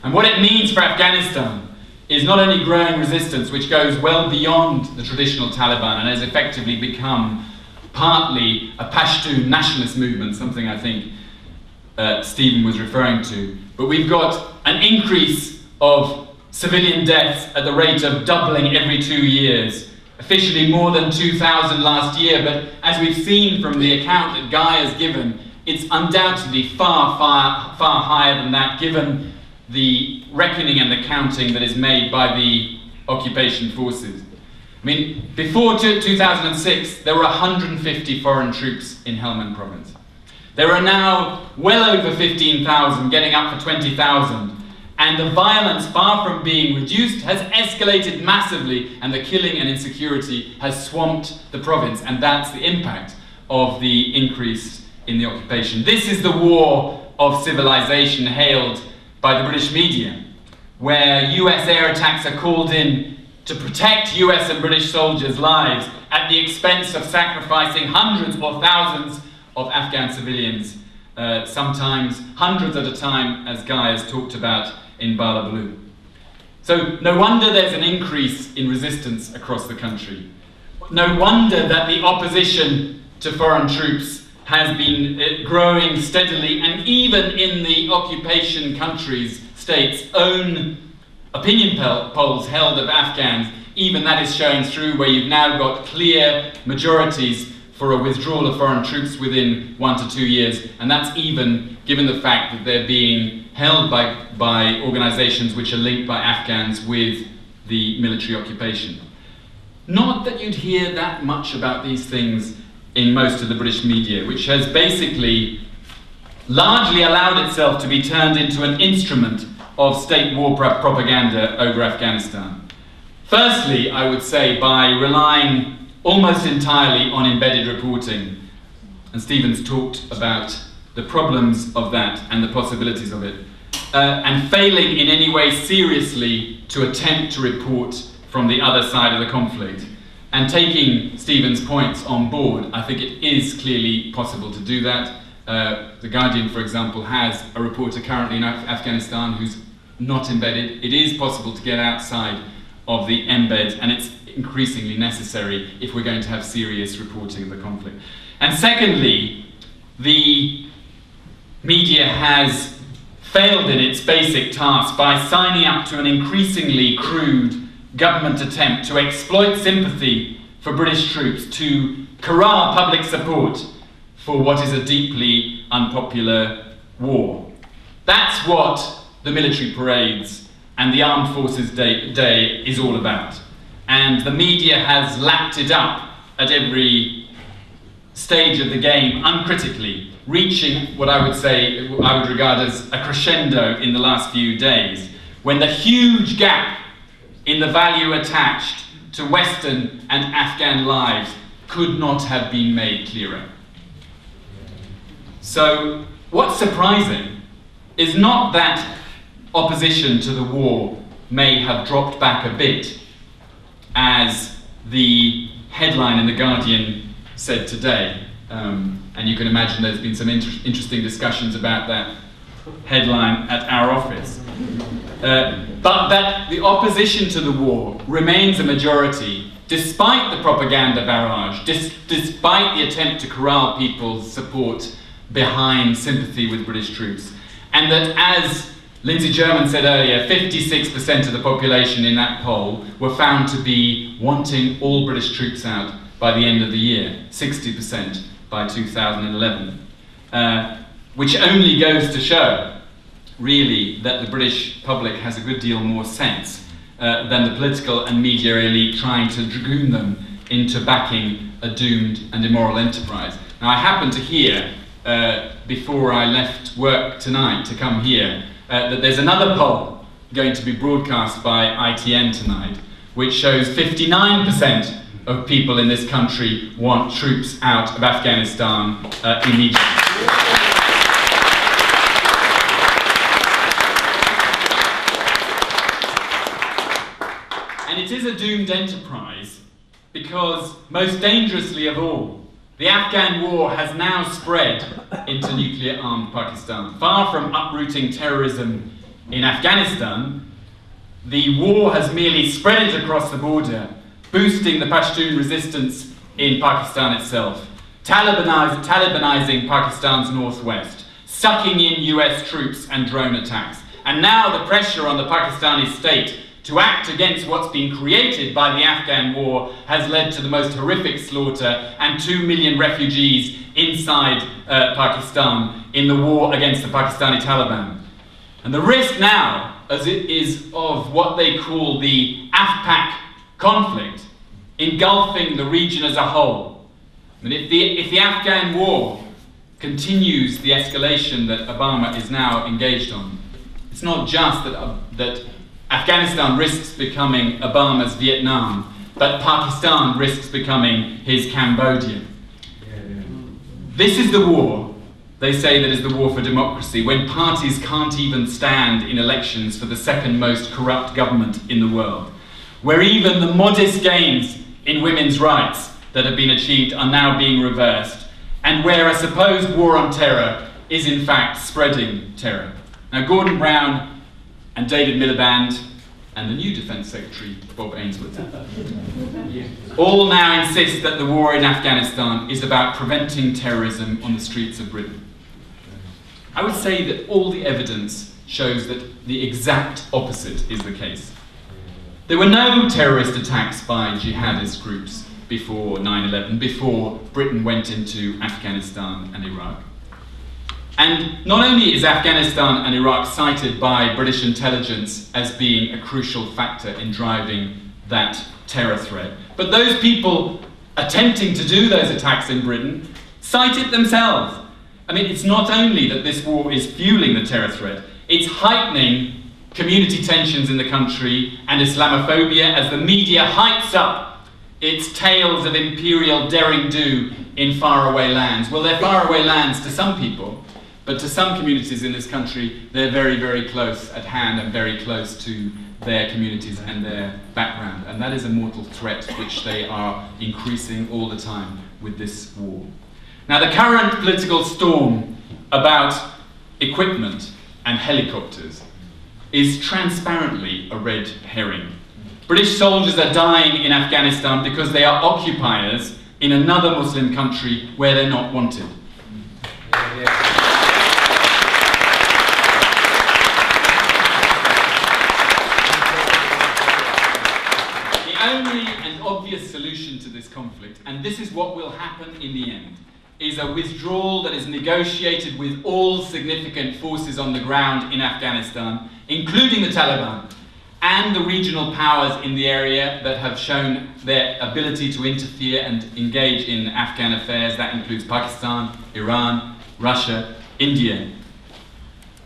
And what it means for Afghanistan is not only growing resistance, which goes well beyond the traditional Taliban and has effectively become partly a Pashtun nationalist movement, something I think Stephen was referring to, but we've got an increase of civilian deaths at the rate of doubling every 2 years. Officially more than 2,000 last year, but as we've seen from the account that Guy has given, it's undoubtedly far higher than that, given the reckoning and the counting that is made by the occupation forces. I mean, before 2006, there were 150 foreign troops in Helmand province. There are now well over 15,000, getting up for 20,000. And the violence, far from being reduced, has escalated massively, and the killing and insecurity has swamped the province, and that's the impact of the increase in the occupation. This is the war of civilization hailed by the British media, where US air attacks are called in to protect US and British soldiers' lives at the expense of sacrificing hundreds or thousands of Afghan civilians, sometimes hundreds at a time, as Guy has talked about in Balabalu. So no wonder there's an increase in resistance across the country. No wonder that the opposition to foreign troops has been growing steadily, and even in the occupation countries, states' own opinion polls held of Afghans, even that is showing through, where you've now got clear majorities for a withdrawal of foreign troops within 1 to 2 years, and that's even given the fact that they're being held by organisations which are linked by Afghans with the military occupation. Not that you'd hear that much about these things in most of the British media, which has basically largely allowed itself to be turned into an instrument of state war propaganda over Afghanistan. Firstly, I would say by relying almost entirely on embedded reporting, and Stephen's talked about the problems of that and the possibilities of it, and failing in any way seriously to attempt to report from the other side of the conflict. And taking Stephen's points on board, I think it is clearly possible to do that. The Guardian, for example, has a reporter currently in Afghanistan who's not embedded. It is possible to get outside of the embed, and it's increasingly necessary if we're going to have serious reporting of the conflict. And secondly, the media has failed in its basic task by signing up to an increasingly crude government attempt to exploit sympathy for British troops to corral public support for what is a deeply unpopular war. That's what the military parades and the Armed Forces Day is all about. And the media has lapped it up at every stage of the game uncritically, reaching what I would say, I would regard as a crescendo in the last few days, when the huge gap in the value attached to Western and Afghan lives could not have been made clearer. So what's surprising is not that opposition to the war may have dropped back a bit, as the headline in The Guardian said today. And you can imagine there's been some interesting discussions about that headline at our office. But that the opposition to the war remains a majority, despite the propaganda barrage, despite the attempt to corral people's support behind sympathy with British troops. And that, as Lindsay German said earlier, 56% of the population in that poll were found to be wanting all British troops out by the end of the year, 60% by 2011, which only goes to show, really, that the British public has a good deal more sense than the political and media elite trying to dragoon them into backing a doomed and immoral enterprise. Now, I happened to hear, before I left work tonight to come here, that there's another poll going to be broadcast by ITN tonight, which shows 59% of people in this country want troops out of Afghanistan immediately. And it is a doomed enterprise because, most dangerously of all, the Afghan war has now spread into nuclear-armed Pakistan. Far from uprooting terrorism in Afghanistan, the war has merely spread it across the border, boosting the Pashtun resistance in Pakistan itself, Talibanizing Pakistan's northwest, sucking in US troops and drone attacks. And now the pressure on the Pakistani state to act against what's been created by the Afghan war has led to the most horrific slaughter and 2 million refugees inside Pakistan in the war against the Pakistani Taliban. And the risk now, as it is of what they call the AfPak conflict, engulfing the region as a whole. And if the Afghan war continues the escalation that Obama is now engaged on, it's not just that Afghanistan risks becoming Obama's Vietnam, but Pakistan risks becoming his Cambodia. This is the war, they say, that is the war for democracy, when parties can't even stand in elections for the second most corrupt government in the world, where even the modest gains in women's rights that have been achieved are now being reversed, and where a supposed war on terror is in fact spreading terror. Now, Gordon Brown and David Miliband and the new Defence Secretary, Bob Ainsworth, all now insist that the war in Afghanistan is about preventing terrorism on the streets of Britain. I would say that all the evidence shows that the exact opposite is the case. There were no terrorist attacks by jihadist groups before 9/11, before Britain went into Afghanistan and Iraq. And not only is Afghanistan and Iraq cited by British intelligence as being a crucial factor in driving that terror threat, but those people attempting to do those attacks in Britain cite it themselves. I mean, it's not only that this war is fueling the terror threat, it's heightening community tensions in the country and Islamophobia as the media hypes up its tales of imperial derring-do in faraway lands. Well, they're faraway lands to some people, but to some communities in this country, they're very, very close at hand and very close to their communities and their background. And that is a mortal threat which they are increasing all the time with this war. Now, the current political storm about equipment and helicopters is transparently a red herring. British soldiers are dying in Afghanistan because they are occupiers in another Muslim country where they're not wanted. Only an obvious solution to this conflict, and this is what will happen in the end, is a withdrawal that is negotiated with all significant forces on the ground in Afghanistan, including the Taliban and the regional powers in the area that have shown their ability to interfere and engage in Afghan affairs. That includes Pakistan, Iran, Russia, India.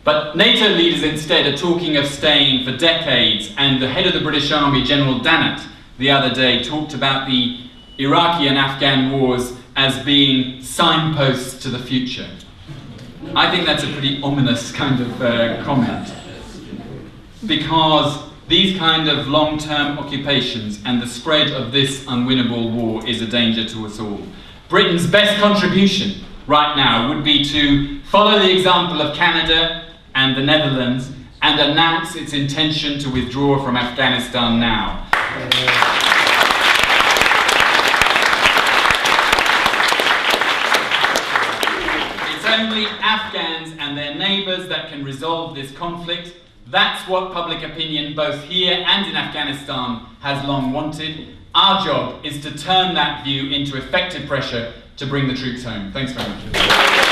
But NATO leaders instead are talking of staying for decades, and the head of the British Army, General Dannatt, the other day talked about the Iraqi and Afghan wars as being signposts to the future. I think that's a pretty ominous kind of comment, because these kind of long-term occupations and the spread of this unwinnable war is a danger to us all. Britain's best contribution right now would be to follow the example of Canada and the Netherlands and announce its intention to withdraw from Afghanistan now. It's only Afghans and their neighbours that can resolve this conflict. That's what public opinion, both here and in Afghanistan, has long wanted. Our job is to turn that view into effective pressure to bring the troops home. Thanks very much.